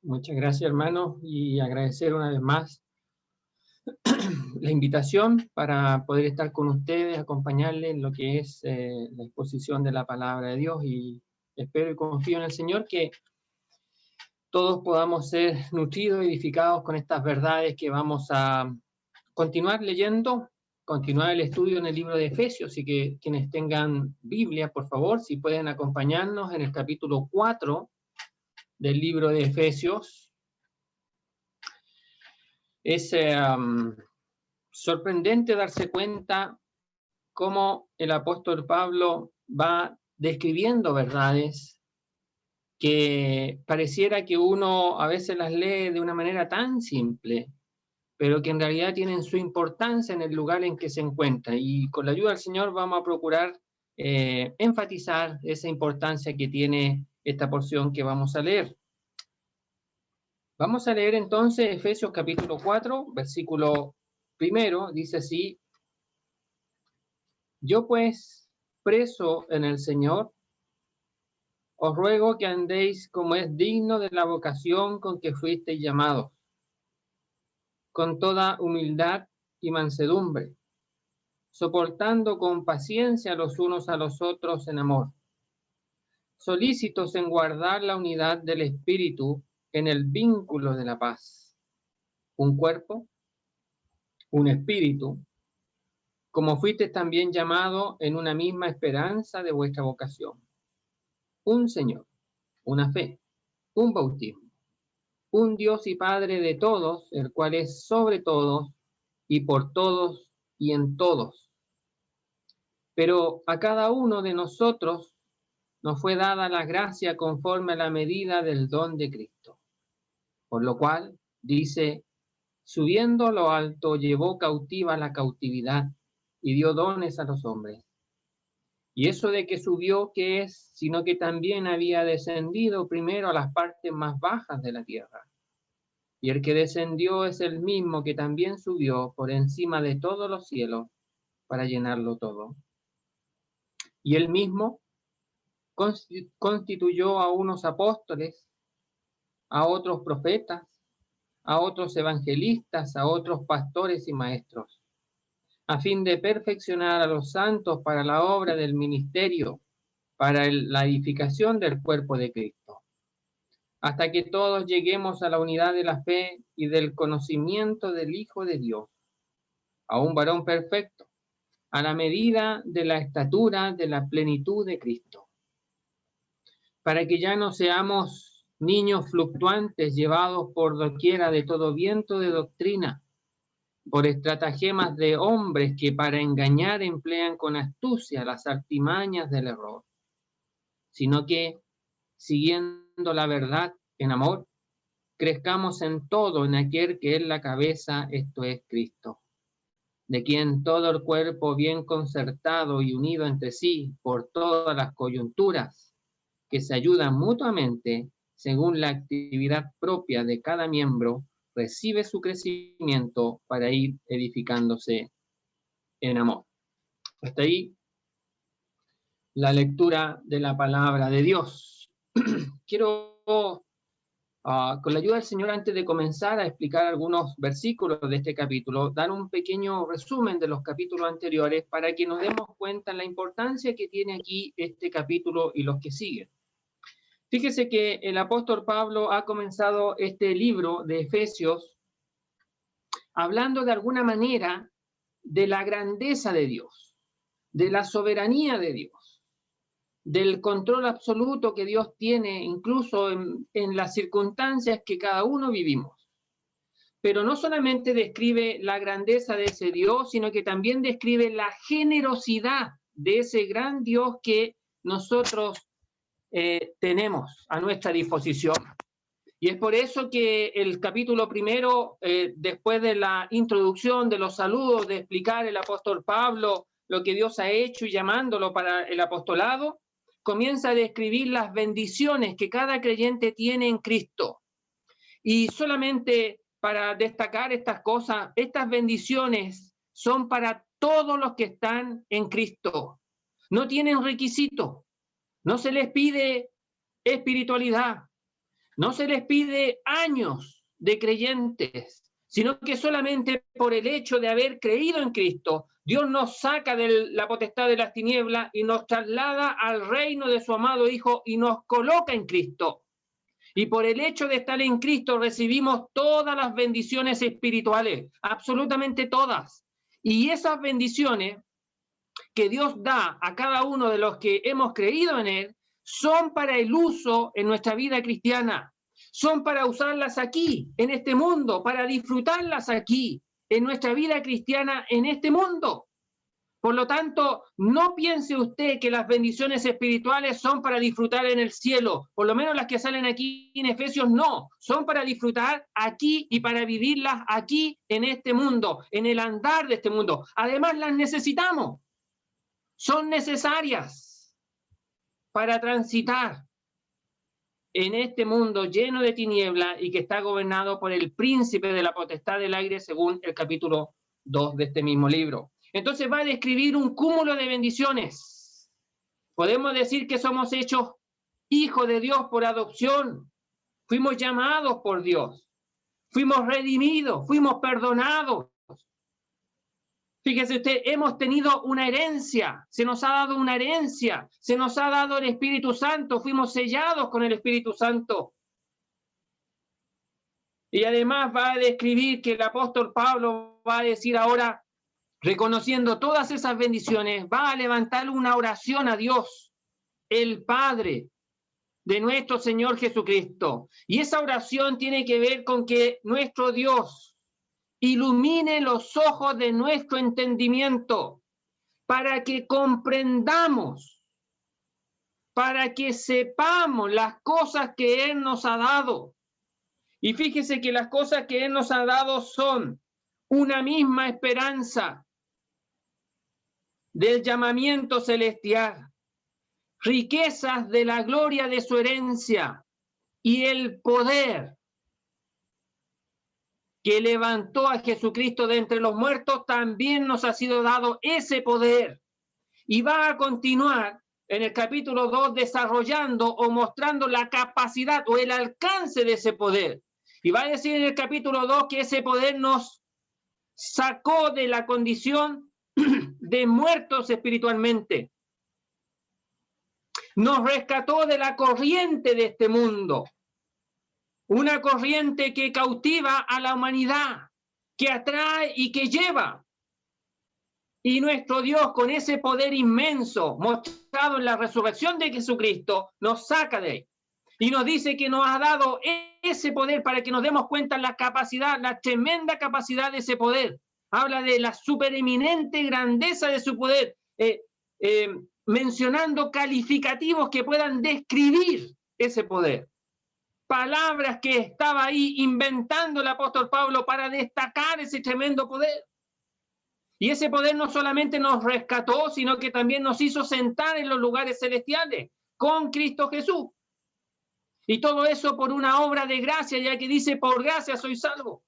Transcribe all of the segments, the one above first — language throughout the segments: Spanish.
Muchas gracias, hermano, y agradecer una vez más la invitación para poder estar con ustedes, acompañarles en lo que es la exposición de la palabra de Dios, y espero y confío en el Señor que todos podamos ser nutridos, edificados con estas verdades que vamos a continuar leyendo, continuar el estudio en el libro de Efesios. Así que quienes tengan Biblia, por favor, si pueden acompañarnos en el capítulo 4 del libro de Efesios. Es sorprendente darse cuenta cómo el apóstol Pablo va describiendo verdades que pareciera que uno a veces las lee de una manera tan simple, pero que en realidad tienen su importancia en el lugar en que se encuentra. Y con la ayuda del Señor vamos a procurar enfatizar esa importancia que tiene esta porción que vamos a leer. Vamos a leer entonces Efesios capítulo 4, versículo 1, dice así: Yo pues, preso en el Señor, os ruego que andéis como es digno de la vocación con que fuisteis llamados, con toda humildad y mansedumbre, soportando con paciencia los unos a los otros en amor, solícitos en guardar la unidad del Espíritu en el vínculo de la paz. Un cuerpo, un espíritu, como fuisteis también llamados en una misma esperanza de vuestra vocación. Un Señor, una fe, un bautismo, un Dios y Padre de todos, el cual es sobre todos y por todos y en todos. Pero a cada uno de nosotros nos fue dada la gracia conforme a la medida del don de Cristo. Por lo cual, dice, subiendo a lo alto, llevó cautiva la cautividad y dio dones a los hombres. Y eso de que subió, ¿qué es? Sino que también había descendido primero a las partes más bajas de la tierra. Y el que descendió es el mismo que también subió por encima de todos los cielos para llenarlo todo. Y él mismo constituyó a unos apóstoles, a otros profetas, a otros evangelistas, a otros pastores y maestros, a fin de perfeccionar a los santos para la obra del ministerio, para la edificación del cuerpo de Cristo, hasta que todos lleguemos a la unidad de la fe y del conocimiento del Hijo de Dios, a un varón perfecto, a la medida de la estatura de la plenitud de Cristo, para que ya no seamos niños fluctuantes llevados por doquiera de todo viento de doctrina, por estratagemas de hombres que para engañar emplean con astucia las artimañas del error, sino que, siguiendo la verdad en amor, crezcamos en todo en aquel que es la cabeza, esto es Cristo, de quien todo el cuerpo bien concertado y unido entre sí por todas las coyunturas, que se ayudan mutuamente según la actividad propia de cada miembro, recibe su crecimiento para ir edificándose en amor. Hasta ahí la lectura de la palabra de Dios. Quiero, con la ayuda del Señor, antes de comenzar a explicar algunos versículos de este capítulo, dar un pequeño resumen de los capítulos anteriores para que nos demos cuenta de la importancia que tiene aquí este capítulo y los que siguen. Fíjese que el apóstol Pablo ha comenzado este libro de Efesios hablando de alguna manera de la grandeza de Dios, de la soberanía de Dios, del control absoluto que Dios tiene incluso en las circunstancias que cada uno vivimos. Pero no solamente describe la grandeza de ese Dios, sino que también describe la generosidad de ese gran Dios que nosotros tenemos a nuestra disposición. Y es por eso que el capítulo primero, después de la introducción, de los saludos, de explicar el apóstol Pablo lo que Dios ha hecho y llamándolo para el apostolado, comienza a describir las bendiciones que cada creyente tiene en Cristo. Y solamente para destacar estas cosas, estas bendiciones son para todos los que están en Cristo. No tienen requisito. No se les pide espiritualidad, No se les pide años de creyentes, sino que solamente por el hecho de haber creído en Cristo, Dios nos saca de la potestad de las tinieblas y nos traslada al reino de su amado Hijo y nos coloca en Cristo. Y por el hecho de estar en Cristo recibimos todas las bendiciones espirituales, absolutamente todas. Y esas bendiciones que Dios da a cada uno de los que hemos creído en Él son para el uso en nuestra vida cristiana. Son para usarlas aquí, en este mundo, para disfrutarlas aquí, en nuestra vida cristiana, en este mundo. Por lo tanto, no piense usted que las bendiciones espirituales son para disfrutar en el cielo. Por lo menos las que salen aquí en Efesios, no. Son para disfrutar aquí y para vivirlas aquí, en este mundo, en el andar de este mundo. Además, las necesitamos. Son necesarias para transitar en este mundo lleno de tinieblas y que está gobernado por el príncipe de la potestad del aire, según el capítulo 2 de este mismo libro. Entonces va a describir un cúmulo de bendiciones. Podemos decir que somos hechos hijos de Dios por adopción. Fuimos llamados por Dios. Fuimos redimidos, fuimos perdonados. Fíjese usted, hemos tenido una herencia, se nos ha dado una herencia, se nos ha dado el Espíritu Santo, fuimos sellados con el Espíritu Santo. Y además va a describir que el apóstol Pablo va a decir ahora, reconociendo todas esas bendiciones, va a levantar una oración a Dios, el Padre de nuestro Señor Jesucristo. Y esa oración tiene que ver con que nuestro Dios ilumine los ojos de nuestro entendimiento para que comprendamos, para que sepamos las cosas que Él nos ha dado. Y fíjese que las cosas que Él nos ha dado son una misma esperanza del llamamiento celestial, riquezas de la gloria de su herencia y el poder que levantó a Jesucristo de entre los muertos, también nos ha sido dado ese poder. Y va a continuar en el capítulo 2 desarrollando o mostrando la capacidad o el alcance de ese poder. Y va a decir en el capítulo 2 que ese poder nos sacó de la condición de muertos espiritualmente. Nos rescató de la corriente de este mundo. Una corriente que cautiva a la humanidad, que atrae y que lleva. Y nuestro Dios, con ese poder inmenso mostrado en la resurrección de Jesucristo, nos saca de ahí. Y nos dice que nos ha dado ese poder para que nos demos cuenta de la capacidad, la tremenda capacidad de ese poder. Habla de la supereminente grandeza de su poder, mencionando calificativos que puedan describir ese poder. Palabras que estaba ahí inventando el apóstol Pablo para destacar ese tremendo poder. Y ese poder no solamente nos rescató, sino que también nos hizo sentar en los lugares celestiales con Cristo Jesús. Y todo eso por una obra de gracia, ya que dice, por gracia soy salvo.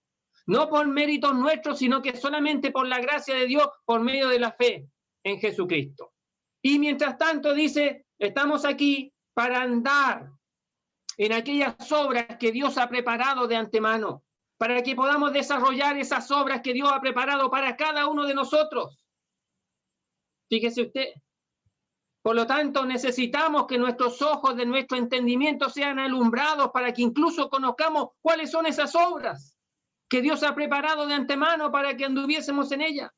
No por méritos nuestros, sino que solamente por la gracia de Dios, por medio de la fe en Jesucristo. Y mientras tanto dice, estamos aquí para andar en aquellas obras que Dios ha preparado de antemano, para que podamos desarrollar esas obras que Dios ha preparado para cada uno de nosotros. Fíjese usted. Por lo tanto, necesitamos que nuestros ojos de nuestro entendimiento sean alumbrados para que incluso conozcamos cuáles son esas obras que Dios ha preparado de antemano para que anduviésemos en ellas.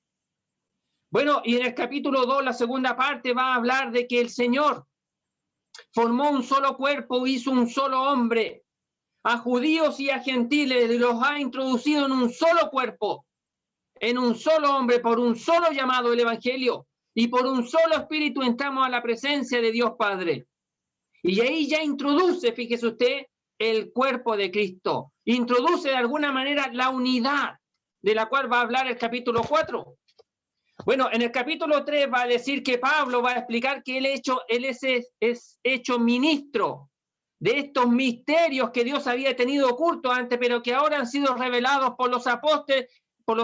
Bueno, y en el capítulo 2, la segunda parte, va a hablar de que el Señor formó un solo cuerpo, hizo un solo hombre, a judíos y a gentiles, y los ha introducido en un solo cuerpo, en un solo hombre, por un solo llamado, el Evangelio, y por un solo espíritu entramos a la presencia de Dios Padre. Y ahí ya introduce, fíjese usted, el cuerpo de Cristo. Introduce de alguna manera la unidad de la cual va a hablar el capítulo 4. Bueno, en el capítulo 3 va a decir que Pablo va a explicar que él es hecho ministro de estos misterios que Dios había tenido ocultos antes, pero que ahora han sido revelados por los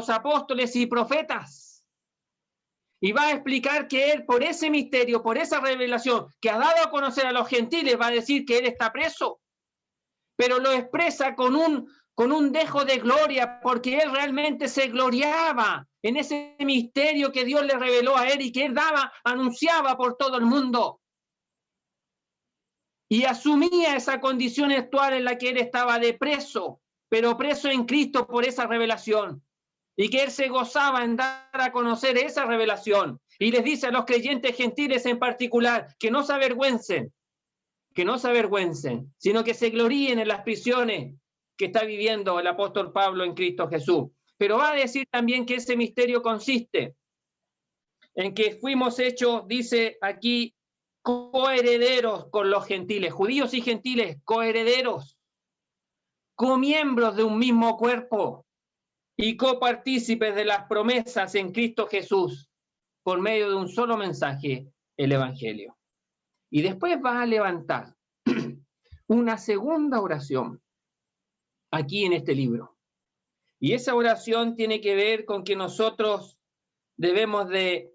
apóstoles y profetas. Y va a explicar que él, por ese misterio, por esa revelación que ha dado a conocer a los gentiles, va a decir que él está preso. pero lo expresa con un dejo de gloria, porque él realmente se gloriaba en ese misterio que Dios le reveló a él y que él anunciaba por todo el mundo. Y asumía esa condición actual en la que él estaba de preso, pero preso en Cristo por esa revelación. Y que él se gozaba en dar a conocer esa revelación. Y les dice a los creyentes gentiles en particular que no se avergüencen, sino que se gloríen en las prisiones que está viviendo el apóstol Pablo en Cristo Jesús. Pero va a decir también que ese misterio consiste en que fuimos hechos, dice aquí, coherederos con los gentiles, judíos y gentiles, coherederos, comiembros de un mismo cuerpo y copartícipes de las promesas en Cristo Jesús, por medio de un solo mensaje, el Evangelio. Y después va a levantar una segunda oración aquí en este libro. Y esa oración tiene que ver con que nosotros debemos de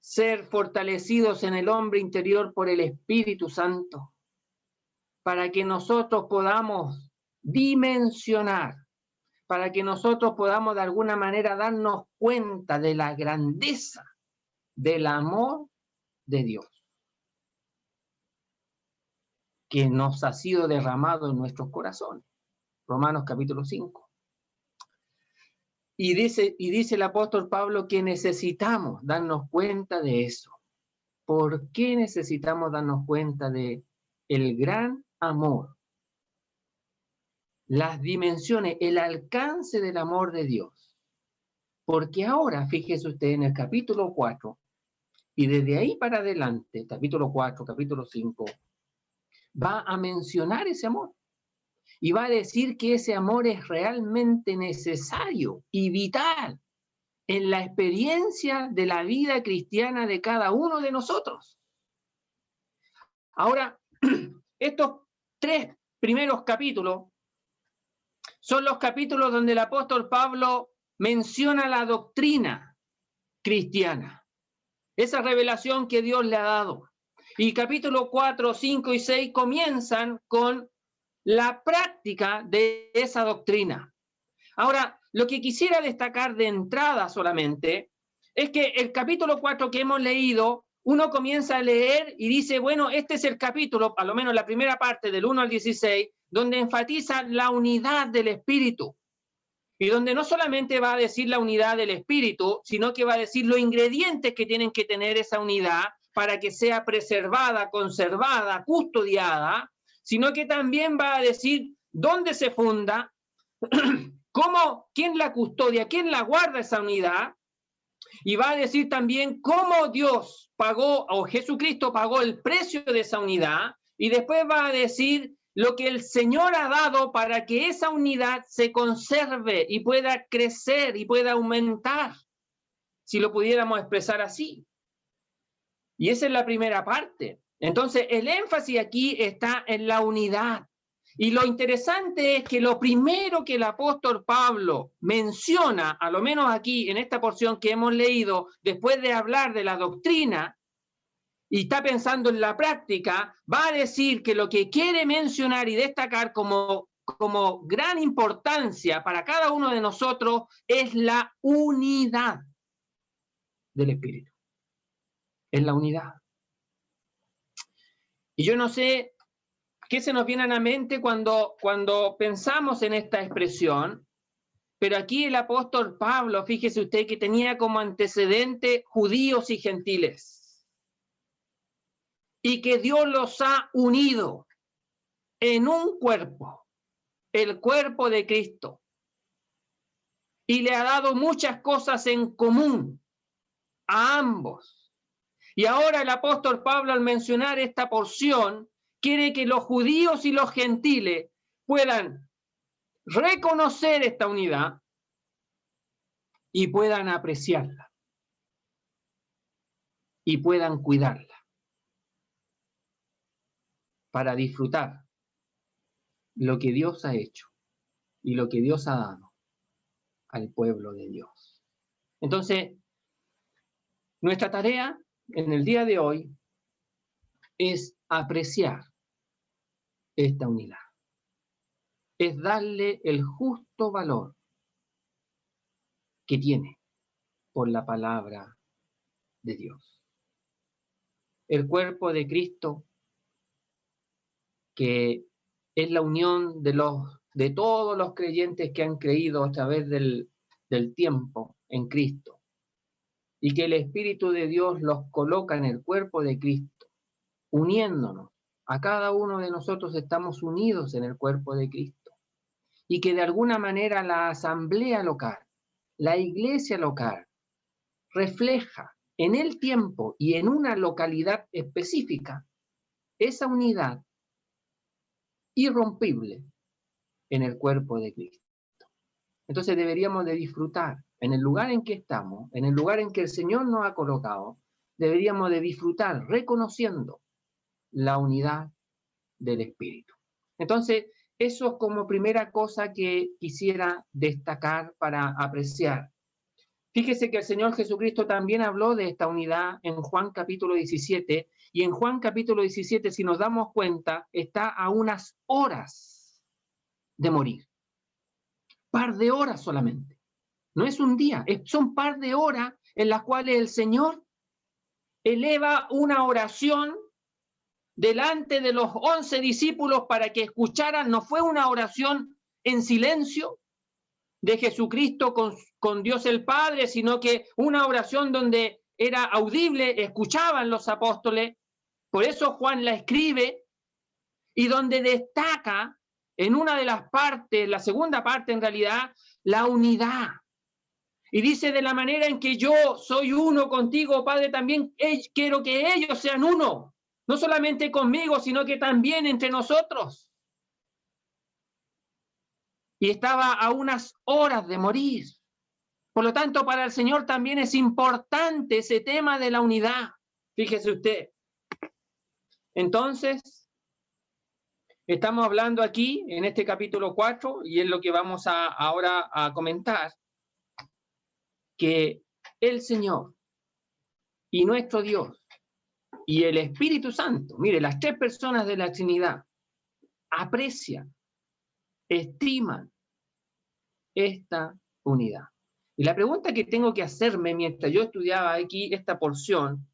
ser fortalecidos en el hombre interior por el Espíritu Santo, para que nosotros podamos dimensionar, para que nosotros podamos de alguna manera darnos cuenta de la grandeza del amor de Dios que nos ha sido derramado en nuestros corazones. Romanos capítulo 5. Y dice el apóstol Pablo que necesitamos darnos cuenta de eso. ¿Por qué necesitamos darnos cuenta de el gran amor? Las dimensiones, el alcance del amor de Dios. Porque ahora, fíjese usted en el capítulo 4, y desde ahí para adelante, capítulo 4, capítulo 5, va a mencionar ese amor. Y va a decir que ese amor es realmente necesario y vital en la experiencia de la vida cristiana de cada uno de nosotros. Ahora, estos 3 primeros capítulos son los capítulos donde el apóstol Pablo menciona la doctrina cristiana, esa revelación que Dios le ha dado. Y capítulo 4, 5 y 6 comienzan con la práctica de esa doctrina. Ahora, lo que quisiera destacar de entrada solamente es que el capítulo 4 que hemos leído, uno comienza a leer y dice, bueno, este es el capítulo, a lo menos la primera parte del 1 al 16, donde enfatiza la unidad del Espíritu. Y donde no solamente va a decir la unidad del Espíritu, sino que va a decir los ingredientes que tienen que tener esa unidad para que sea preservada, conservada, custodiada, sino que también va a decir dónde se funda, quién la custodia, quién la guarda esa unidad, y va a decir también cómo Dios pagó, o Jesucristo pagó el precio de esa unidad, y después va a decir lo que el Señor ha dado para que esa unidad se conserve y pueda crecer y pueda aumentar, si lo pudiéramos expresar así. Y esa es la primera parte. Entonces, el énfasis aquí está en la unidad. Y lo interesante es que lo primero que el apóstol Pablo menciona, a lo menos aquí en esta porción que hemos leído, después de hablar de la doctrina, y está pensando en la práctica, va a decir que lo que quiere mencionar y destacar como gran importancia para cada uno de nosotros es la unidad del Espíritu. Es la unidad. Y yo no sé qué se nos viene a la mente cuando pensamos en esta expresión, pero aquí el apóstol Pablo, fíjese usted que tenía como antecedente judíos y gentiles, y que Dios los ha unido en un cuerpo, el cuerpo de Cristo, y le ha dado muchas cosas en común a ambos. Y ahora el apóstol Pablo, al mencionar esta porción, quiere que los judíos y los gentiles puedan reconocer esta unidad y puedan apreciarla y puedan cuidarla para disfrutar lo que Dios ha hecho y lo que Dios ha dado al pueblo de Dios. Entonces, nuestra tarea en el día de hoy es apreciar esta unidad. es darle el justo valor que tiene por la palabra de Dios. El cuerpo de Cristo, que es la unión de todos los creyentes que han creído a través del tiempo en Cristo, y que el Espíritu de Dios los coloca en el cuerpo de Cristo, uniéndonos. A cada uno de nosotros estamos unidos en el cuerpo de Cristo, y que de alguna manera la asamblea local, la iglesia local, refleja en el tiempo y en una localidad específica esa unidad irrompible en el cuerpo de Cristo. Entonces deberíamos de disfrutar en el lugar en que estamos, en el lugar en que el Señor nos ha colocado, deberíamos de disfrutar reconociendo la unidad del Espíritu. Entonces, eso es como primera cosa que quisiera destacar para apreciar. Fíjese que el Señor Jesucristo también habló de esta unidad en Juan capítulo 17, y en Juan capítulo 17, si nos damos cuenta, está a unas horas de morir. Par de horas solamente. No es un día, son par de horas en las cuales el Señor eleva una oración delante de los 11 discípulos para que escucharan. No fue una oración en silencio de Jesucristo con Dios el Padre, sino que una oración donde era audible, escuchaban los apóstoles. Por eso Juan la escribe, y donde destaca en una de las partes, la segunda parte en realidad, la unidad. Y dice: de la manera en que yo soy uno contigo, Padre, también quiero que ellos sean uno. No solamente conmigo, sino que también entre nosotros. Y estaba a unas horas de morir. Por lo tanto, para el Señor también es importante ese tema de la unidad. Fíjese usted. Entonces, estamos hablando aquí, en este capítulo 4, y es lo que vamos ahora a comentar, que el Señor y nuestro Dios y el Espíritu Santo, mire, las tres personas de la Trinidad, aprecian, estiman esta unidad. Y la pregunta que tengo que hacerme mientras yo estudiaba aquí esta porción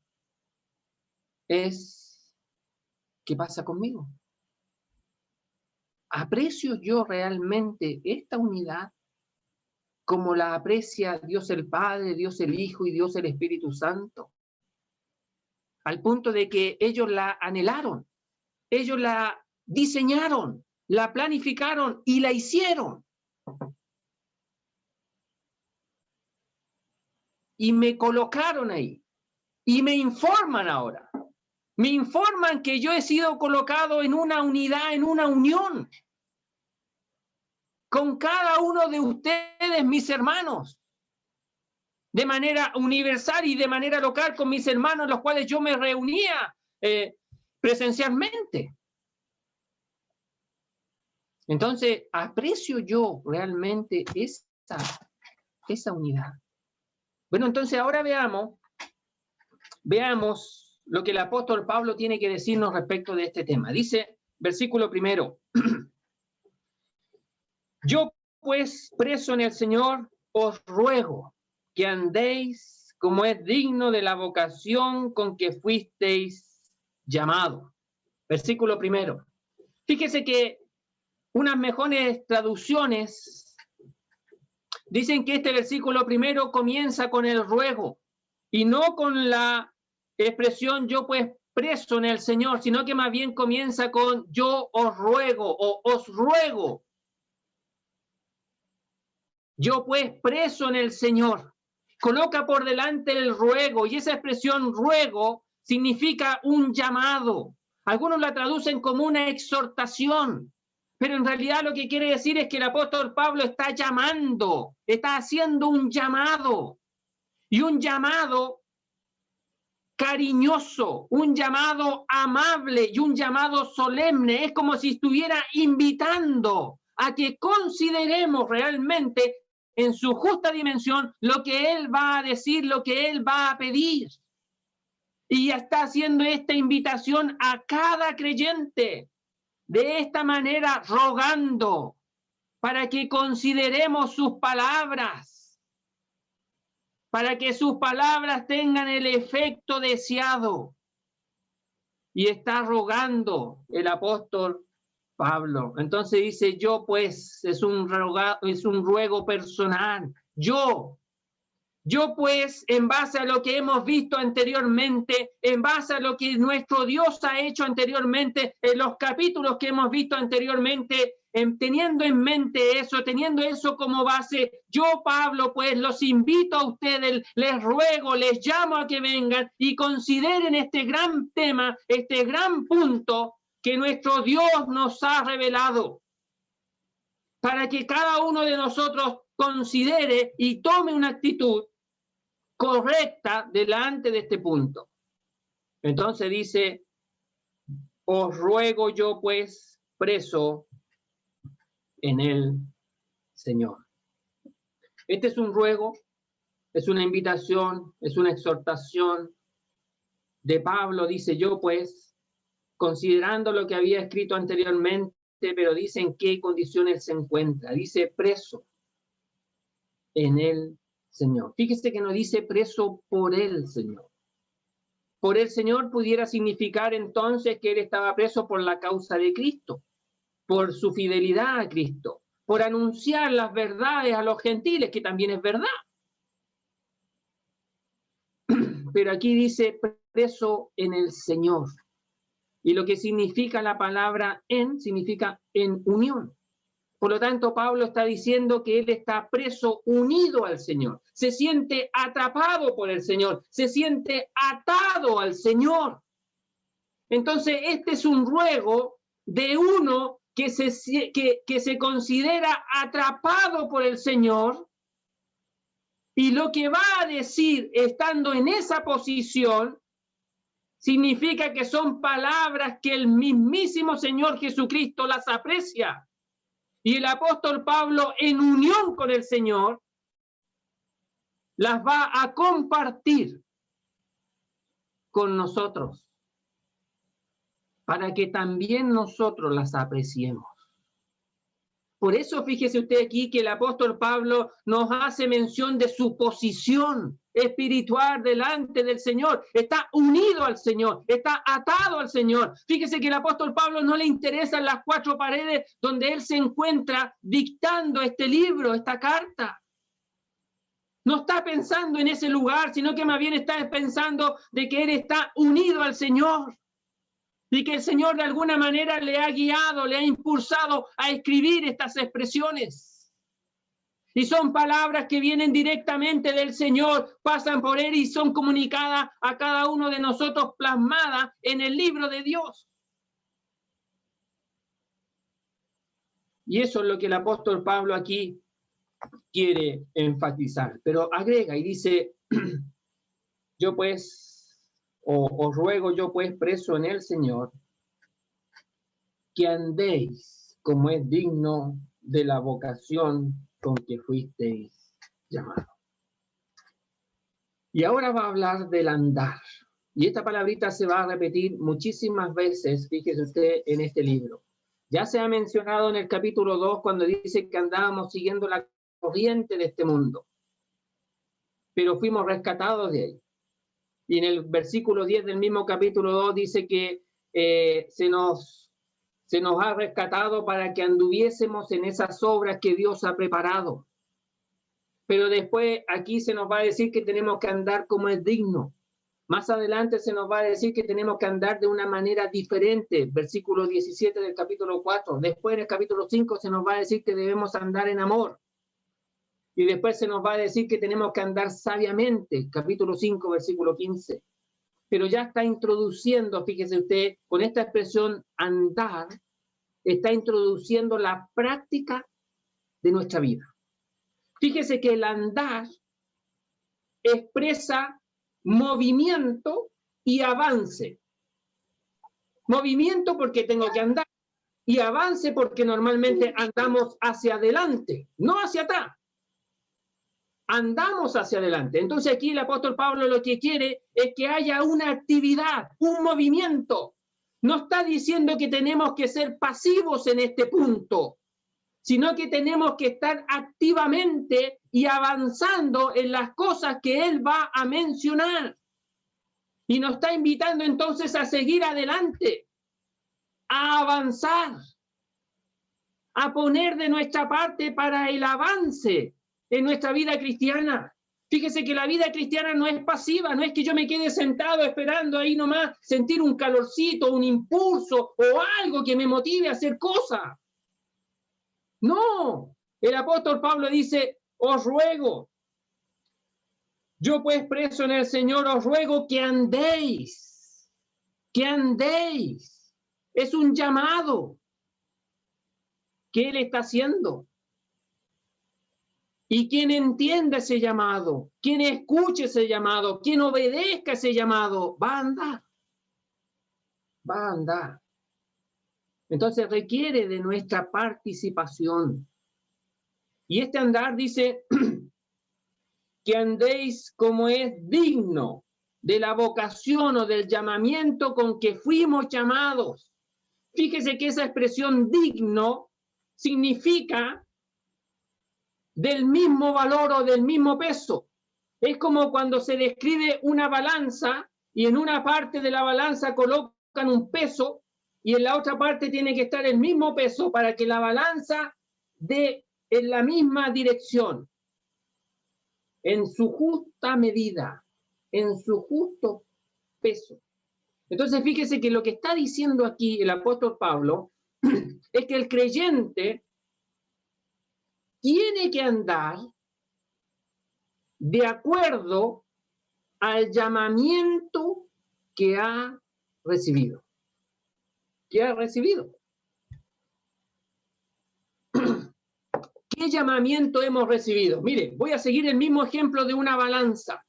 es: ¿qué pasa conmigo? ¿Aprecio yo realmente esta unidad como la aprecia Dios el Padre, Dios el Hijo y Dios el Espíritu Santo? Al punto de que ellos la anhelaron, ellos la diseñaron, la planificaron y la hicieron. Y me colocaron ahí. Y me informan ahora. Me informan que yo he sido colocado en una unidad, en una unión con cada uno de ustedes, mis hermanos, de manera universal y de manera local con mis hermanos, los cuales yo me reunía presencialmente. Entonces, ¿aprecio yo realmente esa unidad? Bueno, entonces ahora veamos lo que el apóstol Pablo tiene que decirnos respecto de este tema. Dice, versículo 1, yo pues, preso en el Señor, os ruego que andéis como es digno de la vocación con que fuisteis llamados. Versículo 1. Fíjese que unas mejores traducciones dicen que este versículo 1 comienza con el ruego y no con la expresión yo pues preso en el Señor, sino que más bien comienza con yo os ruego o os ruego. Yo pues preso en el Señor. Coloca por delante el ruego, y esa expresión ruego significa un llamado. Algunos la traducen como una exhortación, pero en realidad lo que quiere decir es que el apóstol Pablo está llamando, está haciendo un llamado, y un llamado cariñoso, un llamado amable y un llamado solemne. Es como si estuviera invitando a que consideremos realmente en su justa dimensión lo que él va a decir, lo que él va a pedir. Y ya está haciendo esta invitación a cada creyente, de esta manera rogando, para que consideremos sus palabras, para que sus palabras tengan el efecto deseado. Y está rogando el apóstol Pablo. Entonces dice, yo pues, es un ruego personal. Yo pues, en base a lo que hemos visto anteriormente, en base a lo que nuestro Dios ha hecho anteriormente, en los capítulos que hemos visto anteriormente, teniendo en mente eso, teniendo eso como base, yo, Pablo, pues los invito a ustedes, les ruego, les llamo a que vengan y consideren este gran tema, este gran punto que nuestro Dios nos ha revelado, para que cada uno de nosotros considere y tome una actitud correcta delante de este punto. Entonces dice, os ruego yo pues, preso en el Señor. Este es un ruego, es una invitación, es una exhortación de Pablo, dice yo pues, considerando lo que había escrito anteriormente, pero dice en qué condiciones se encuentra. Dice preso en el Señor. Fíjese que no dice preso por el Señor. Por el Señor pudiera significar entonces que él estaba preso por la causa de Cristo, por su fidelidad a Cristo, por anunciar las verdades a los gentiles, que también es verdad. Pero aquí dice preso en el Señor. Y lo que significa la palabra en, significa en unión. Por lo tanto, Pablo está diciendo que él está preso, unido al Señor. Se siente atrapado por el Señor. Se siente atado al Señor. Entonces, este es un ruego de uno que se considera atrapado por el Señor. Y lo que va a decir estando en esa posición significa que son palabras que el mismísimo Señor Jesucristo las aprecia. Y el apóstol Pablo, en unión con el Señor, las va a compartir con nosotros, para que también nosotros las apreciemos. Por eso fíjese usted aquí que el apóstol Pablo nos hace mención de su posición espiritual delante del Señor. Está unido al Señor, está atado al Señor. Fíjese que el apóstol Pablo no le interesan las cuatro paredes donde él se encuentra dictando este libro, esta carta. No está pensando en ese lugar, sino que más bien está pensando de que él está unido al Señor. Y que el Señor de alguna manera le ha guiado, le ha impulsado a escribir estas expresiones. Y son palabras que vienen directamente del Señor, pasan por él y son comunicadas a cada uno de nosotros, plasmadas en el libro de Dios. Y eso es lo que el apóstol Pablo aquí quiere enfatizar. Pero agrega y dice, yo pues, os ruego yo pues, preso en el Señor, que andéis como es digno de la vocación con que fuisteis llamados. Y ahora va a hablar del andar. Y esta palabrita se va a repetir muchísimas veces, fíjese usted, en este libro. Ya se ha mencionado en el capítulo 2 cuando dice que andábamos siguiendo la corriente de este mundo, pero fuimos rescatados de ahí. Y en el versículo 10 del mismo capítulo 2 dice que se nos ha rescatado para que anduviésemos en esas obras que Dios ha preparado. Pero después aquí se nos va a decir que tenemos que andar como es digno. Más adelante se nos va a decir que tenemos que andar de una manera diferente. Versículo 17 del capítulo 4. Después en el capítulo 5 se nos va a decir que debemos andar en amor. Y después se nos va a decir que tenemos que andar sabiamente, capítulo 5, versículo 15. Pero ya está introduciendo, fíjese usted, con esta expresión andar, está introduciendo la práctica de nuestra vida. Fíjese que el andar expresa movimiento y avance. Movimiento porque tengo que andar y avance porque normalmente andamos hacia adelante, no hacia atrás. Andamos hacia adelante. Entonces aquí el apóstol Pablo lo que quiere es que haya una actividad, un movimiento. No está diciendo que tenemos que ser pasivos en este punto, sino que tenemos que estar activamente y avanzando en las cosas que Él va a mencionar. Y nos está invitando entonces a seguir adelante, a avanzar, a poner de nuestra parte para el avance en nuestra vida cristiana. Fíjese que la vida cristiana no es pasiva, no es que yo me quede sentado esperando ahí nomás sentir un calorcito, un impulso o algo que me motive a hacer cosas. No, el apóstol Pablo dice, os ruego, yo pues preso en el Señor, os ruego que andéis, que andéis. Es un llamado que Él está haciendo. Y quien entienda ese llamado, quien escuche ese llamado, quien obedezca ese llamado, va a andar. Va a andar. Entonces requiere de nuestra participación. Y este andar dice que andéis como es digno de la vocación o del llamamiento con que fuimos llamados. Fíjese que esa expresión digno significa del mismo valor o del mismo peso. Es como cuando se describe una balanza y en una parte de la balanza colocan un peso y en la otra parte tiene que estar el mismo peso para que la balanza dé en la misma dirección, en su justa medida, en su justo peso. Entonces fíjese que lo que está diciendo aquí el apóstol Pablo es que el creyente tiene que andar de acuerdo al llamamiento que ha recibido. ¿Qué ha recibido? ¿Qué llamamiento hemos recibido? Mire, voy a seguir el mismo ejemplo de una balanza.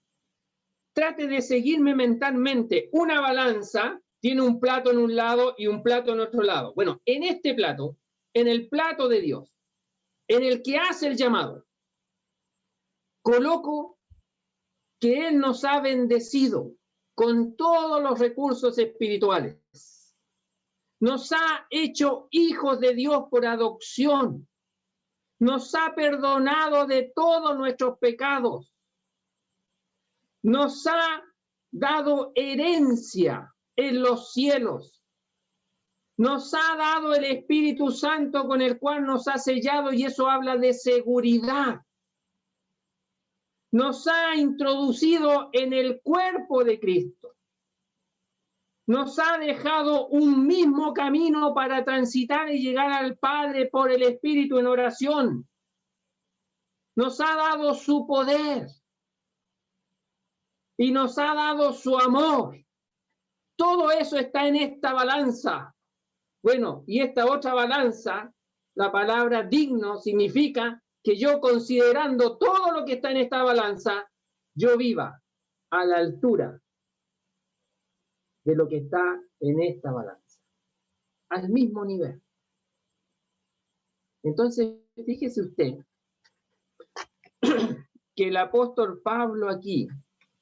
Trate de seguirme mentalmente. Una balanza tiene un plato en un lado y un plato en otro lado. Bueno, en este plato, en el plato de Dios, en el que hace el llamado, coloco que Él nos ha bendecido con todos los recursos espirituales. Nos ha hecho hijos de Dios por adopción. Nos ha perdonado de todos nuestros pecados. Nos ha dado herencia en los cielos. Nos ha dado el Espíritu Santo con el cual nos ha sellado y eso habla de seguridad. Nos ha introducido en el cuerpo de Cristo. Nos ha dejado un mismo camino para transitar y llegar al Padre por el Espíritu en oración. Nos ha dado su poder y nos ha dado su amor. Todo eso está en esta balanza. Bueno, y esta otra balanza, la palabra digno significa que yo, considerando todo lo que está en esta balanza, yo viva a la altura de lo que está en esta balanza, al mismo nivel. Entonces, fíjese usted que el apóstol Pablo aquí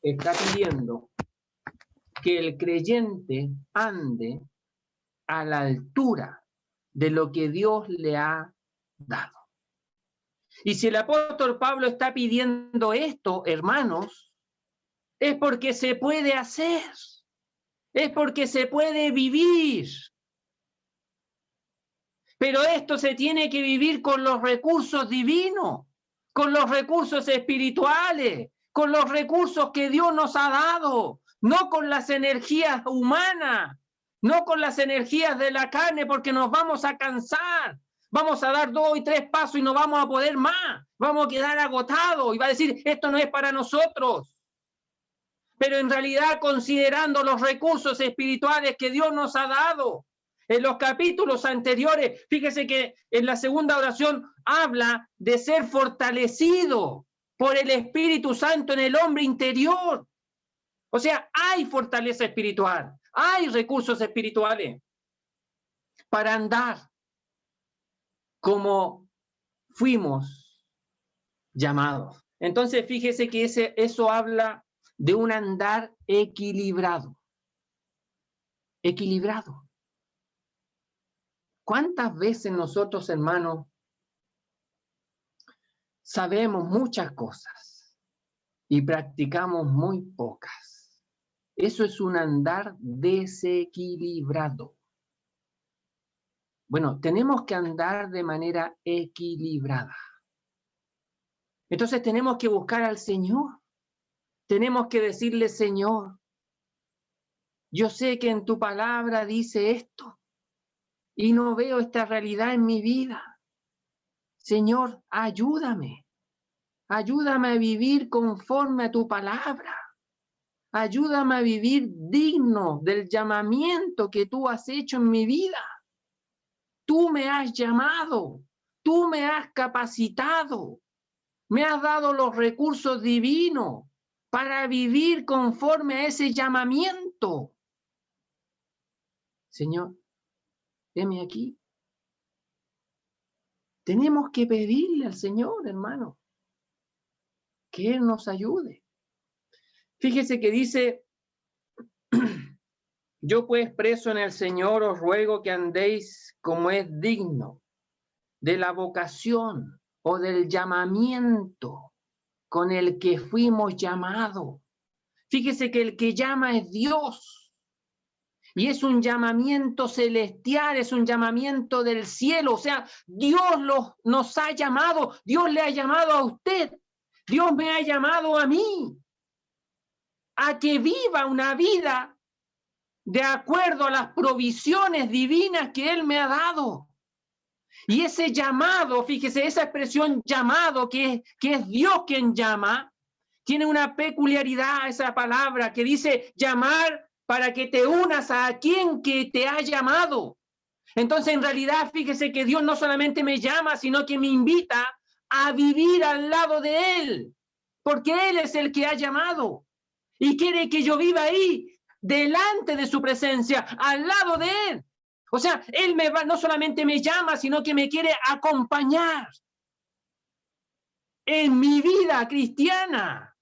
está pidiendo que el creyente ande a la altura de lo que Dios le ha dado. Y si el apóstol Pablo está pidiendo esto, hermanos, es porque se puede hacer, es porque se puede vivir. Pero esto se tiene que vivir con los recursos divinos, con los recursos espirituales, con los recursos que Dios nos ha dado, no con las energías humanas, no con las energías de la carne, porque nos vamos a cansar. Vamos a dar 2 y 3 pasos y no vamos a poder más. Vamos a quedar agotados y va a decir, esto no es para nosotros. Pero en realidad, considerando los recursos espirituales que Dios nos ha dado, en los capítulos anteriores, fíjese que en la segunda oración habla de ser fortalecido por el Espíritu Santo en el hombre interior. O sea, hay fortaleza espiritual, hay recursos espirituales para andar como fuimos llamados. Entonces, fíjese que eso habla de un andar equilibrado. Equilibrado. ¿Cuántas veces nosotros, hermanos, sabemos muchas cosas y practicamos muy pocas. Eso es un andar desequilibrado. Bueno, tenemos que andar de manera equilibrada. Entonces tenemos que buscar al Señor. Tenemos que decirle, Señor, yo sé que en tu palabra dice esto y no veo esta realidad en mi vida. Señor, ayúdame. Ayúdame a vivir conforme a tu palabra. Ayúdame a vivir digno del llamamiento que tú has hecho en mi vida. Tú me has llamado, tú me has capacitado, me has dado los recursos divinos para vivir conforme a ese llamamiento. Señor, heme aquí. Tenemos que pedirle al Señor, hermano, que Él nos ayude. Fíjese que dice, yo pues preso en el Señor os ruego que andéis como es digno de la vocación o del llamamiento con el que fuimos llamados. Fíjese que el que llama es Dios y es un llamamiento celestial, es un llamamiento del cielo. O sea, Dios nos ha llamado, Dios le ha llamado a usted, Dios me ha llamado a mí a que viva una vida de acuerdo a las provisiones divinas que Él me ha dado. Y ese llamado, fíjese, esa expresión llamado, que es Dios quien llama, tiene una peculiaridad esa palabra que dice llamar para que te unas a quien que te ha llamado. Entonces, en realidad, fíjese que Dios no solamente me llama, sino que me invita a vivir al lado de Él, porque Él es el que ha llamado y quiere que yo viva ahí, delante de su presencia, al lado de Él. O sea, Él no solamente me llama, sino que me quiere acompañar en mi vida cristiana.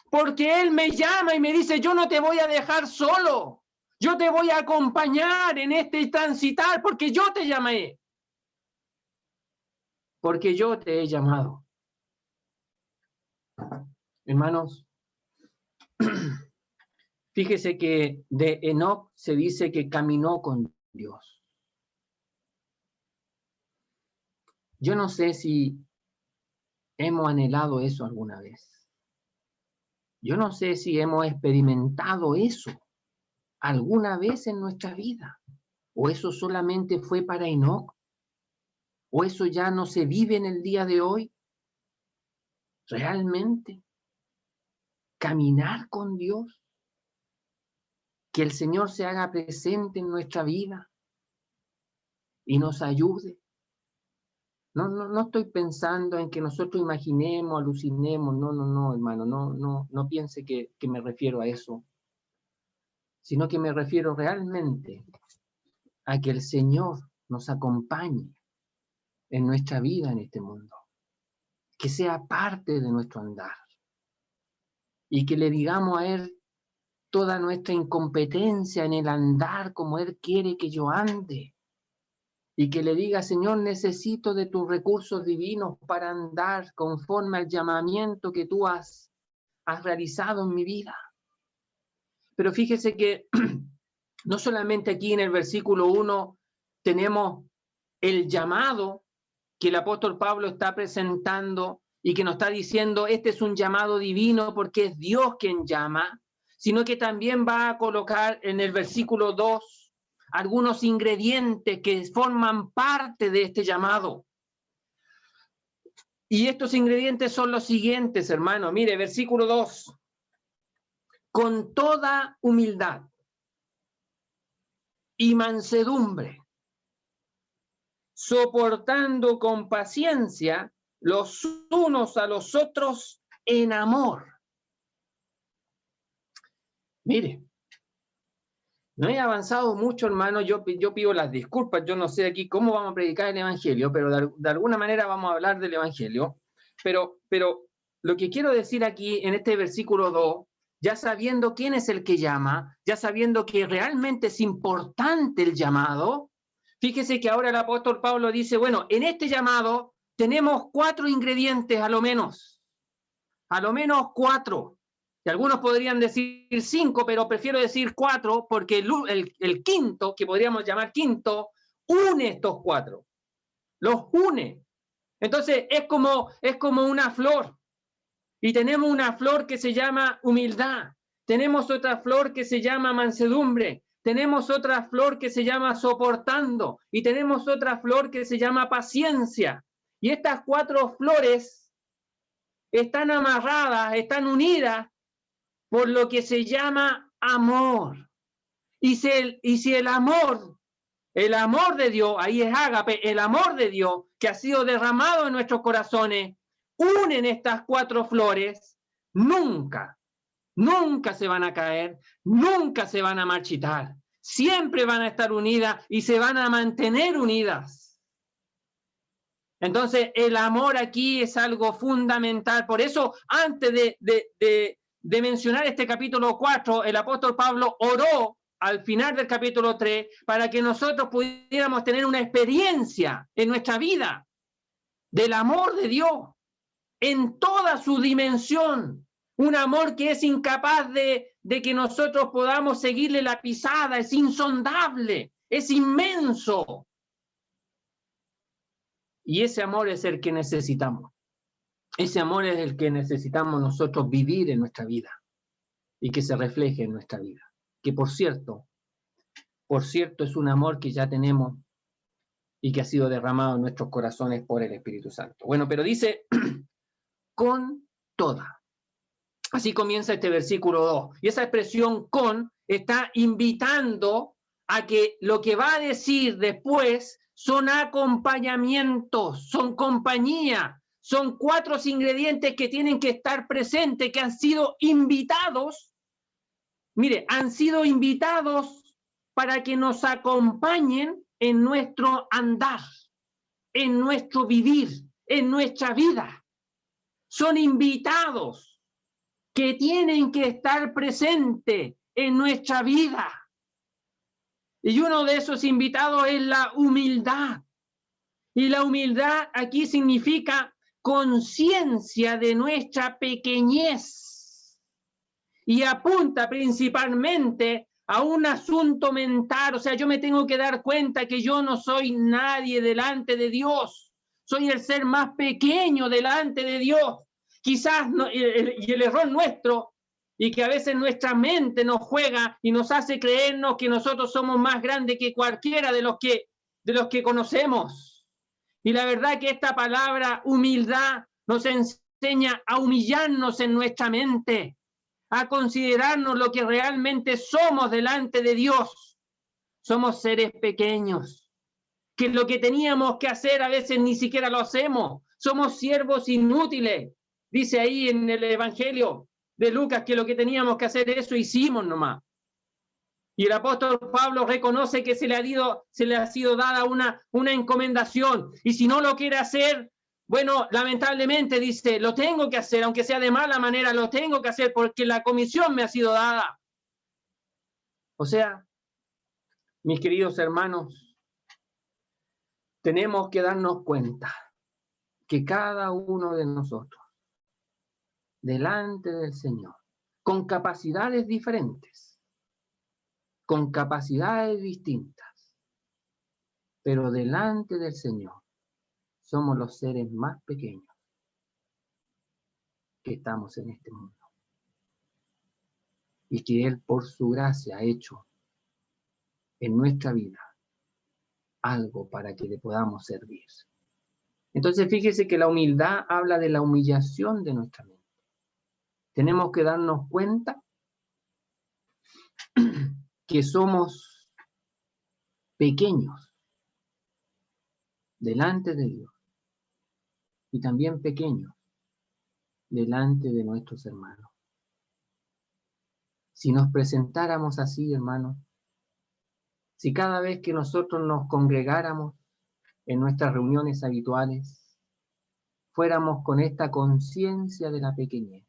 Porque Él me llama y me dice, yo no te voy a dejar solo. Yo te voy a acompañar en este transitar porque yo te llamé. Porque yo te he llamado. Hermanos, fíjese que de Enoc se dice que caminó con Dios. Yo no sé si hemos anhelado eso alguna vez. Yo no sé si hemos experimentado eso alguna vez en nuestra vida. ¿O eso solamente fue para Enoc? ¿O eso ya no se vive en el día de hoy? ¿Realmente? ¿Caminar con Dios? Que el Señor se haga presente en nuestra vida y nos ayude. No estoy pensando en que nosotros imaginemos, alucinemos. No, hermano. No piense que me refiero a eso. Sino que me refiero realmente a que el Señor nos acompañe en nuestra vida en este mundo. Que sea parte de nuestro andar. Y que le digamos a Él toda nuestra incompetencia en el andar como Él quiere que yo ande. Y que le diga, Señor, necesito de tus recursos divinos para andar conforme al llamamiento que tú has realizado en mi vida. Pero fíjese que no solamente aquí en el versículo 1 tenemos el llamado que el apóstol Pablo está presentando y que nos está diciendo, este es un llamado divino porque es Dios quien llama, sino que también va a colocar en el versículo 2 algunos ingredientes que forman parte de este llamado. Y estos ingredientes son los siguientes, hermano. Mire, versículo 2. Con toda humildad y mansedumbre, soportando con paciencia los unos a los otros en amor. Mire, no he avanzado mucho, hermano. Yo pido las disculpas. Yo no sé aquí cómo vamos a predicar el Evangelio, pero de alguna manera vamos a hablar del Evangelio. Pero lo que quiero decir aquí en este versículo 2, ya sabiendo quién es el que llama, ya sabiendo que realmente es importante el llamado, fíjese que ahora el apóstol Pablo dice, bueno, en este llamado tenemos 4 ingredientes a lo menos 4. Y algunos podrían decir 5, pero prefiero decir 4 porque el quinto, que podríamos llamar quinto, une estos 4. Los une. Entonces es como una flor. Y tenemos una flor que se llama humildad. Tenemos otra flor que se llama mansedumbre. Tenemos otra flor que se llama soportando. Y tenemos otra flor que se llama paciencia. Y estas 4 flores están amarradas, están unidas por lo que se llama amor. Y si el amor de Dios, ahí es ágape, el amor de Dios que ha sido derramado en nuestros corazones, unen estas 4 flores, nunca se van a caer, nunca se van a marchitar, siempre van a estar unidas y se van a mantener unidas. Entonces, el amor aquí es algo fundamental. Por eso, antes de mencionar este capítulo 4, el apóstol Pablo oró al final del capítulo 3 para que nosotros pudiéramos tener una experiencia en nuestra vida del amor de Dios en toda su dimensión. Un amor que es incapaz de que nosotros podamos seguirle la pisada, es insondable, es inmenso. Y ese amor es el que necesitamos. Ese amor es el que necesitamos nosotros vivir en nuestra vida y que se refleje en nuestra vida. Que por cierto, es un amor que ya tenemos y que ha sido derramado en nuestros corazones por el Espíritu Santo. Bueno, pero dice, con toda. Así comienza este versículo 2. Y esa expresión con está invitando a que lo que va a decir después son acompañamientos, son compañía, son 4 ingredientes que tienen que estar presentes, que han sido invitados. Mire, han sido invitados para que nos acompañen en nuestro andar, en nuestro vivir, en nuestra vida. Son invitados que tienen que estar presentes en nuestra vida. Y uno de esos invitados es la humildad. Y la humildad aquí significa conciencia de nuestra pequeñez. Y apunta principalmente a un asunto mental. O sea, yo me tengo que dar cuenta que yo no soy nadie delante de Dios. Soy el ser más pequeño delante de Dios. Quizás no, y el error nuestro, y que a veces nuestra mente nos juega y nos hace creernos que nosotros somos más grandes que cualquiera de los que conocemos. Y la verdad que esta palabra humildad nos enseña a humillarnos en nuestra mente, a considerarnos lo que realmente somos delante de Dios. Somos seres pequeños, que lo que teníamos que hacer a veces ni siquiera lo hacemos. Somos siervos inútiles. Dice ahí en el Evangelio de Lucas que lo que teníamos que hacer, eso hicimos nomás. Y el apóstol Pablo reconoce que se le ha sido dada una encomendación. Y si no lo quiere hacer, bueno, lamentablemente dice, lo tengo que hacer, aunque sea de mala manera, lo tengo que hacer porque la comisión me ha sido dada. O sea, mis queridos hermanos, tenemos que darnos cuenta que cada uno de nosotros, delante del Señor, con capacidades diferentes, con capacidades distintas, pero delante del Señor somos los seres más pequeños que estamos en este mundo. Y que Él, por su gracia, ha hecho en nuestra vida algo para que le podamos servir. Entonces, fíjese que la humildad habla de la humillación de nuestra mente. Tenemos que darnos cuenta que somos pequeños delante de Dios y también pequeños delante de nuestros hermanos. Si nos presentáramos así, hermanos, si cada vez que nosotros nos congregáramos en nuestras reuniones habituales, fuéramos con esta conciencia de la pequeñez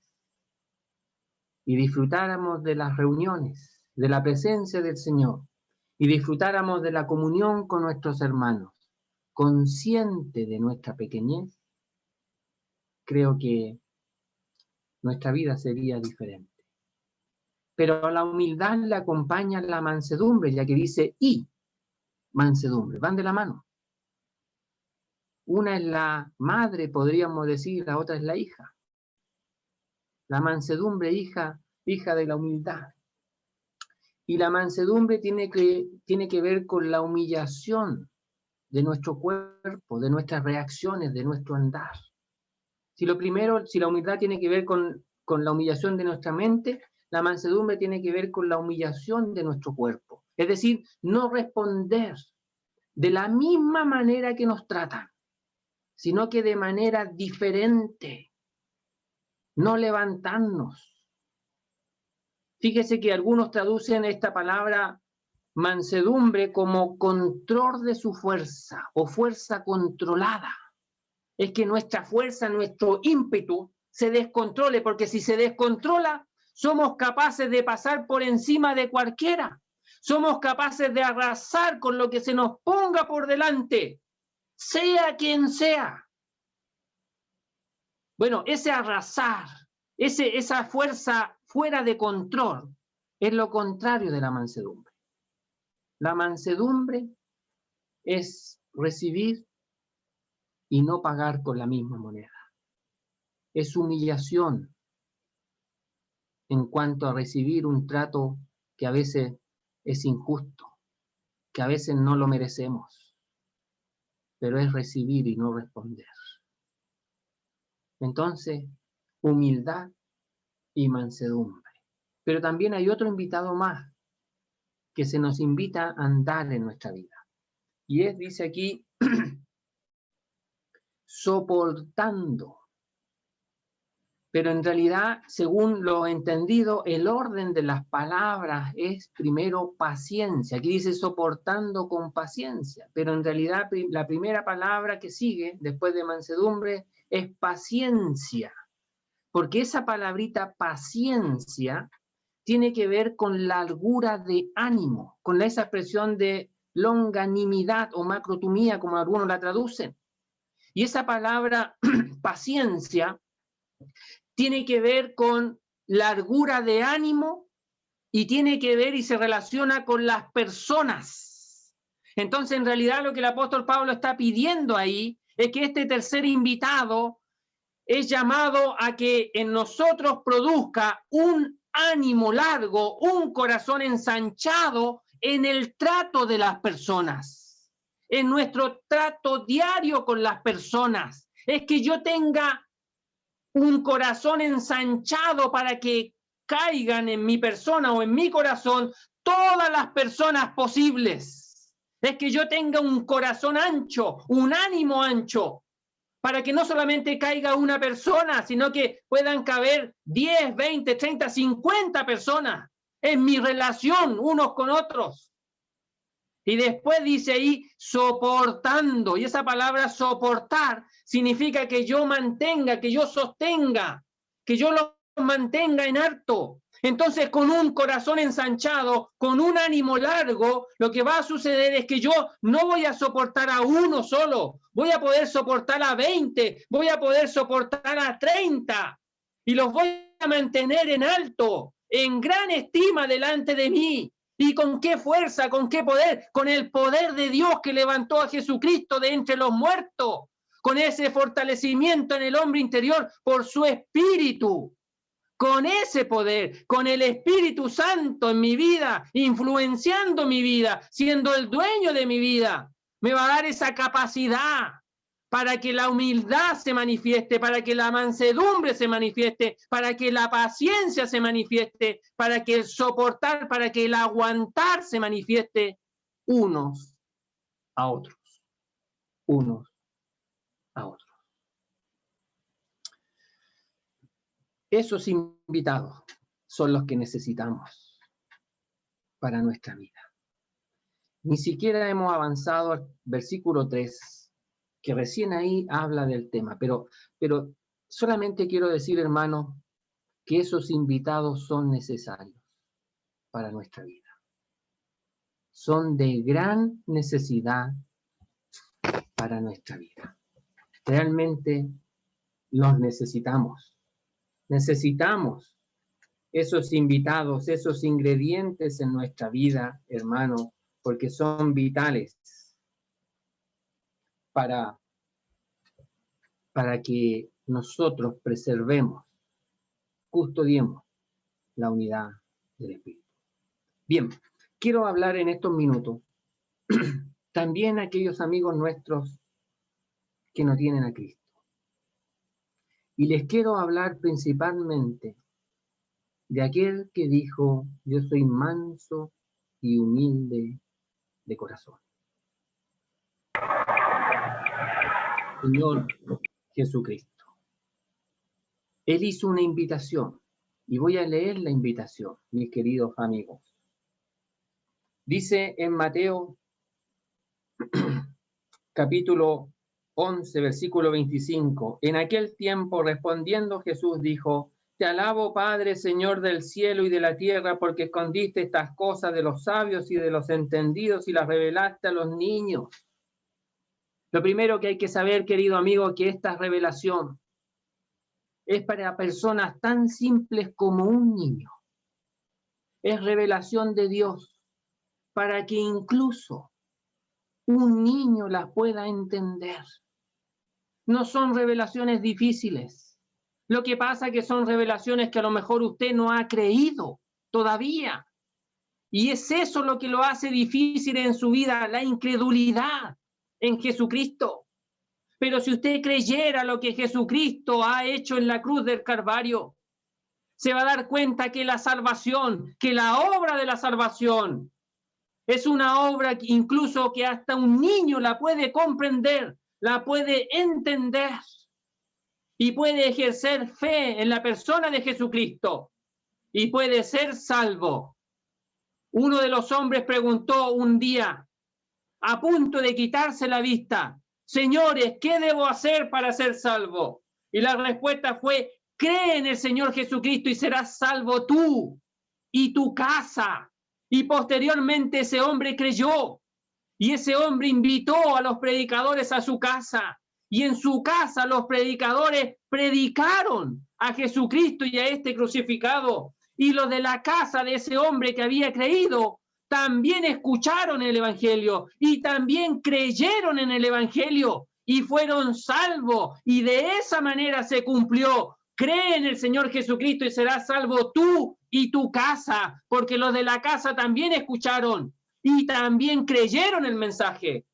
y disfrutáramos de las reuniones, de la presencia del Señor y disfrutáramos de la comunión con nuestros hermanos, consciente de nuestra pequeñez, creo que nuestra vida sería diferente. Pero a la humildad le acompaña la mansedumbre, ya que dice y mansedumbre, van de la mano. Una es la madre, podríamos decir, la otra es la hija. La mansedumbre, hija de la humildad. Y la mansedumbre tiene que ver con la humillación de nuestro cuerpo, de nuestras reacciones, de nuestro andar. Si la humildad tiene que ver con la humillación de nuestra mente, la mansedumbre tiene que ver con la humillación de nuestro cuerpo. Es decir, no responder de la misma manera que nos tratan, sino que de manera diferente, no levantarnos. Fíjese que algunos traducen esta palabra mansedumbre como control de su fuerza o fuerza controlada. Es que nuestra fuerza, nuestro ímpetu se descontrole, porque si se descontrola, somos capaces de pasar por encima de cualquiera. Somos capaces de arrasar con lo que se nos ponga por delante, sea quien sea. Bueno, ese arrasar, esa fuerza fuera de control, es lo contrario de la mansedumbre. La mansedumbre es recibir y no pagar con la misma moneda. Es humillación en cuanto a recibir un trato que a veces es injusto, que a veces no lo merecemos, pero es recibir y no responder. Entonces, humildad y mansedumbre. Pero también hay otro invitado más que se nos invita a andar en nuestra vida. Y dice aquí, soportando. Pero en realidad, según lo entendido, el orden de las palabras es primero paciencia. Aquí dice soportando con paciencia, pero en realidad la primera palabra que sigue después de mansedumbre es paciencia. Porque esa palabrita paciencia tiene que ver con largura de ánimo, con esa expresión de longanimidad o macrotumía, como algunos la traducen. Y esa palabra paciencia tiene que ver con largura de ánimo y tiene que ver y se relaciona con las personas. Entonces, en realidad, lo que el apóstol Pablo está pidiendo ahí es que este tercer invitado es llamado a que en nosotros produzca un ánimo largo, un corazón ensanchado en el trato de las personas, en nuestro trato diario con las personas. Es que yo tenga un corazón ensanchado para que caigan en mi persona o en mi corazón todas las personas posibles. Es que yo tenga un corazón ancho, un ánimo ancho, para que no solamente caiga una persona, sino que puedan caber 10, 20, 30, 50 personas en mi relación unos con otros. Y después dice ahí, soportando. Y esa palabra soportar significa que yo mantenga, que yo sostenga, que yo lo mantenga en alto. Entonces, con un corazón ensanchado, con un ánimo largo, lo que va a suceder es que yo no voy a soportar a uno solo, voy a poder soportar a 20, voy a poder soportar a 30, y los voy a mantener en alto, en gran estima delante de mí. ¿Y con qué fuerza, con qué poder? Con el poder de Dios que levantó a Jesucristo de entre los muertos, con ese fortalecimiento en el hombre interior por su espíritu. Con ese poder, con el Espíritu Santo en mi vida, influenciando mi vida, siendo el dueño de mi vida, me va a dar esa capacidad para que la humildad se manifieste, para que la mansedumbre se manifieste, para que la paciencia se manifieste, para que el soportar, para que el aguantar se manifieste unos a otros, unos a otros. Esos invitados son los que necesitamos para nuestra vida. Ni siquiera hemos avanzado al versículo 3, que recién ahí habla del tema, pero solamente quiero decir, hermanos, que esos invitados son necesarios para nuestra vida. Son de gran necesidad para nuestra vida. Realmente los necesitamos. Necesitamos esos invitados, esos ingredientes en nuestra vida, hermano, porque son vitales para que nosotros preservemos, custodiemos la unidad del Espíritu. Bien, quiero hablar en estos minutos también a aquellos amigos nuestros que no tienen a Cristo. Y les quiero hablar principalmente de aquel que dijo: yo soy manso y humilde de corazón. Señor Jesucristo. Él hizo una invitación, y voy a leer la invitación, mis queridos amigos. Dice en Mateo, capítulo 11, versículo 25, en aquel tiempo respondiendo Jesús dijo: te alabo, Padre, Señor del cielo y de la tierra, porque escondiste estas cosas de los sabios y de los entendidos y las revelaste a los niños. Lo primero que hay que saber, querido amigo, que esta revelación es para personas tan simples como un niño. Es revelación de Dios para que incluso un niño la pueda entender. No son revelaciones difíciles. Lo que pasa es que son revelaciones que a lo mejor usted no ha creído todavía. Y es eso lo que lo hace difícil en su vida, la incredulidad en Jesucristo. Pero si usted creyera lo que Jesucristo ha hecho en la cruz del Calvario, se va a dar cuenta que la salvación, que la obra de la salvación, es una obra que incluso que hasta un niño la puede comprender, la puede entender y puede ejercer fe en la persona de Jesucristo y puede ser salvo. Uno de los hombres preguntó un día, a punto de quitarse la vista: señores, ¿qué debo hacer para ser salvo? Y la respuesta fue: cree en el Señor Jesucristo y serás salvo tú y tu casa. Y posteriormente ese hombre creyó, y ese hombre invitó a los predicadores a su casa, y en su casa los predicadores predicaron a Jesucristo y a este crucificado, y los de la casa de ese hombre que había creído también escucharon el evangelio y también creyeron en el evangelio y fueron salvos, y de esa manera se cumplió: cree en el Señor Jesucristo y serás salvo tú y tu casa, porque los de la casa también escucharon y también creyeron el mensaje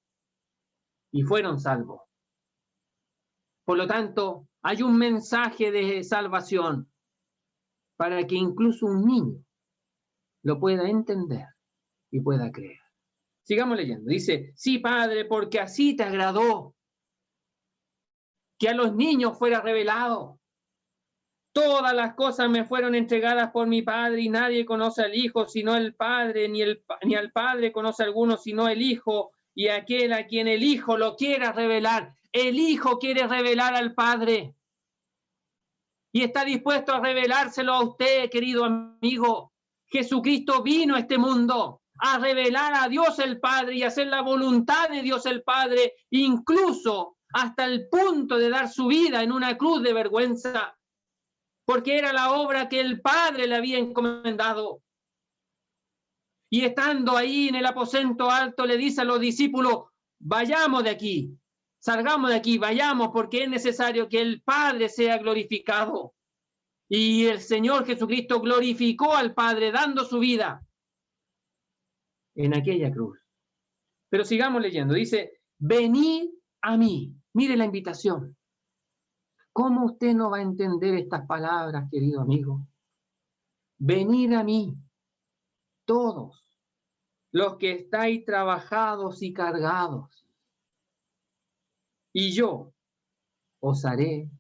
y fueron salvos. Por lo tanto, hay un mensaje de salvación para que incluso un niño lo pueda entender y pueda creer. Sigamos leyendo. Dice: sí, Padre, porque así te agradó que a los niños fuera revelado. Todas las cosas me fueron entregadas por mi Padre, y nadie conoce al Hijo sino el Padre, ni al Padre conoce a alguno sino el Hijo, y aquel a quien el Hijo lo quiera revelar. El Hijo quiere revelar al Padre y está dispuesto a revelárselo a usted, querido amigo. Jesucristo vino a este mundo a revelar a Dios el Padre y hacer la voluntad de Dios el Padre, incluso hasta el punto de dar su vida en una cruz de vergüenza, porque era la obra que el Padre le había encomendado. Y estando ahí en el aposento alto, le dice a los discípulos: vayamos de aquí, salgamos de aquí, vayamos, porque es necesario que el Padre sea glorificado. Y el Señor Jesucristo glorificó al Padre dando su vida en aquella cruz. Pero sigamos leyendo. Dice: venid a mí. Mire la invitación. ¿Cómo usted no va a entender estas palabras, querido amigo? Venid a mí, todos los que estáis trabajados y cargados, y yo os haré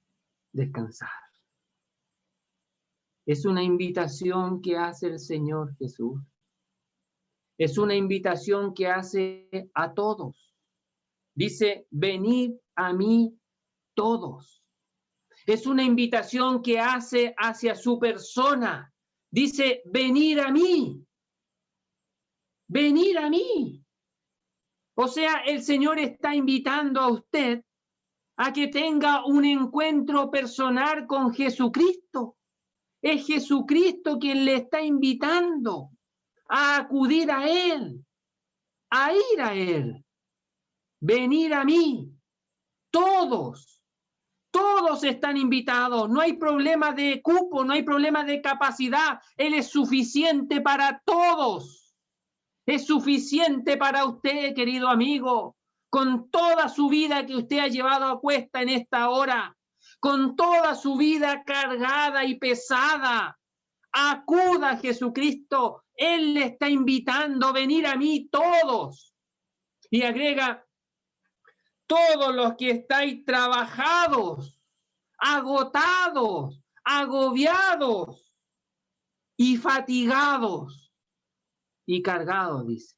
descansar. Es una invitación que hace el Señor Jesús. Es una invitación que hace a todos. Dice: venid a mí todos. Es una invitación que hace hacia su persona. Dice: venid a mí. Venid a mí. O sea, el Señor está invitando a usted a que tenga un encuentro personal con Jesucristo. Es Jesucristo quien le está invitando a acudir a Él, a ir a Él, venir a mí. Todos están invitados. No hay problema de cupo, no hay problema de capacidad. Él es suficiente para todos. Es suficiente para usted, querido amigo, con toda su vida que usted ha llevado a cuesta en esta hora, con toda su vida cargada y pesada. Acuda a Jesucristo. Él le está invitando a venir a mí todos. Y agrega, todos los que estáis trabajados, agotados, agobiados y fatigados y cargados, dice,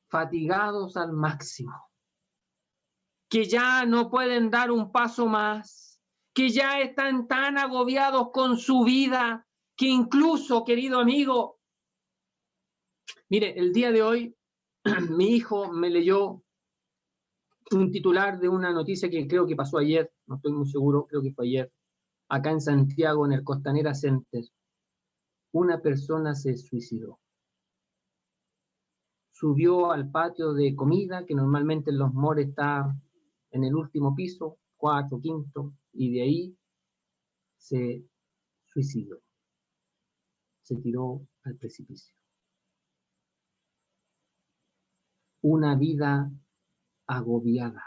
fatigados al máximo, que ya no pueden dar un paso más, que ya están tan agobiados con su vida, que incluso, querido amigo, mire, el día de hoy mi hijo me leyó un titular de una noticia que creo que pasó ayer, no estoy muy seguro, creo que fue ayer, acá en Santiago, en el Costanera Center. Una persona se suicidó. Subió al patio de comida, que normalmente en los malls está en el último piso, 4, 5, y de ahí se suicidó. Se tiró al precipicio. Una vida agobiada,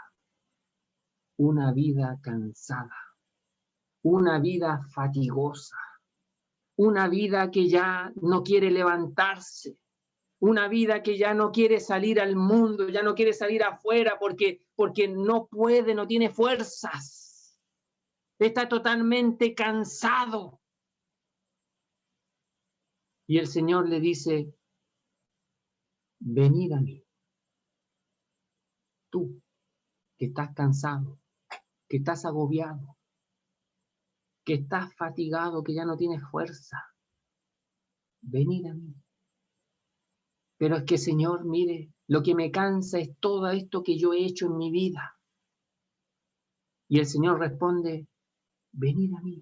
una vida cansada, una vida fatigosa, una vida que ya no quiere levantarse, una vida que ya no quiere salir al mundo, ya no quiere salir afuera porque no puede, no tiene fuerzas, está totalmente cansado. Y el Señor le dice, venid a mí, tú que estás cansado, que estás agobiado, que estás fatigado, que ya no tienes fuerza, venid a mí. Pero es que, Señor, mire, lo que me cansa es todo esto que yo he hecho en mi vida. Y el Señor responde, venid a mí.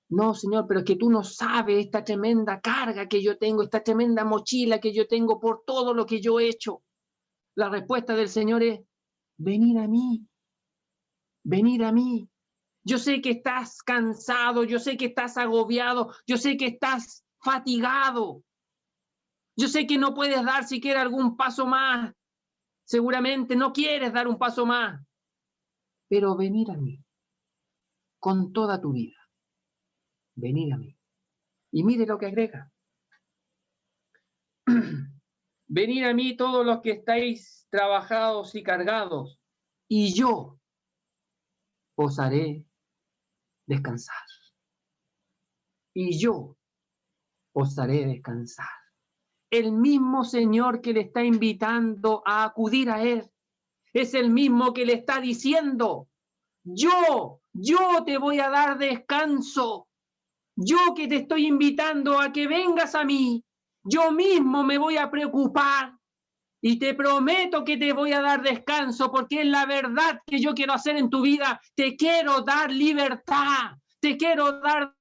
No, Señor, pero es que tú no sabes esta tremenda carga que yo tengo, esta tremenda mochila que yo tengo por todo lo que yo he hecho. La respuesta del Señor es, venid a mí, venid a mí. Yo sé que estás cansado, yo sé que estás agobiado, yo sé que estás fatigado. Yo sé que no puedes dar siquiera algún paso más. Seguramente no quieres dar un paso más. Pero venid a mí, con toda tu vida. Venid a mí. Y mire lo que agrega. Venid a mí todos los que estáis trabajados y cargados, y yo os haré descansar. Y yo os haré descansar. El mismo Señor que le está invitando a acudir a Él, es el mismo que le está diciendo, yo te voy a dar descanso. Yo que te estoy invitando a que vengas a mí, yo mismo me voy a preocupar y te prometo que te voy a dar descanso porque es la verdad que yo quiero hacer en tu vida. Te quiero dar libertad, te quiero dar,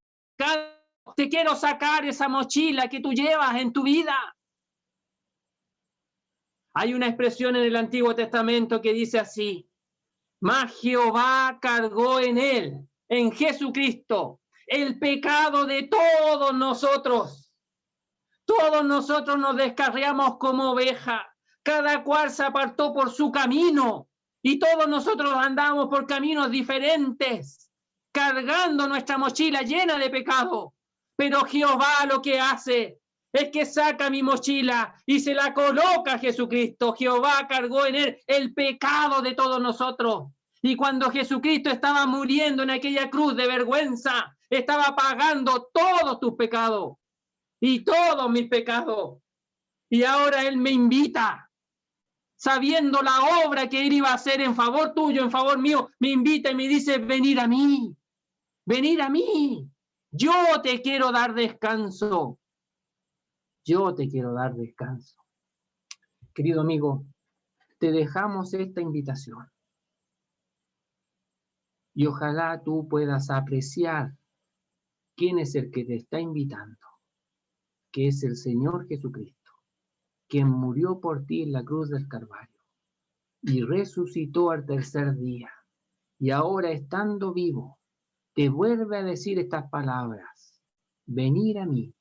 te quiero sacar esa mochila que tú llevas en tu vida. Hay una expresión en el Antiguo Testamento que dice así, mas Jehová cargó en él, en Jesucristo, el pecado de todos nosotros. Todos nosotros nos descarriamos como oveja, cada cual se apartó por su camino y todos nosotros andamos por caminos diferentes, cargando nuestra mochila llena de pecado. Pero Jehová lo que hace es que saca mi mochila y se la coloca a Jesucristo. Jehová cargó en él el pecado de todos nosotros. Y cuando Jesucristo estaba muriendo en aquella cruz de vergüenza, estaba pagando todos tus pecados y todos mis pecados. Y ahora Él me invita, sabiendo la obra que Él iba a hacer en favor tuyo, en favor mío, me invita y me dice, venid a mí, venid a mí. Yo te quiero dar descanso. Yo te quiero dar descanso. Querido amigo, te dejamos esta invitación. Y ojalá tú puedas apreciar quién es el que te está invitando, que es el Señor Jesucristo, quien murió por ti en la cruz del Calvario y resucitó al tercer día. Y ahora, estando vivo, te vuelve a decir estas palabras: venid a mí,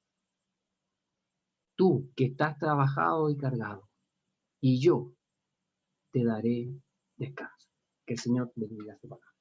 tú que estás trabajado y cargado, y yo te daré descanso. Que el Señor bendiga su palabra.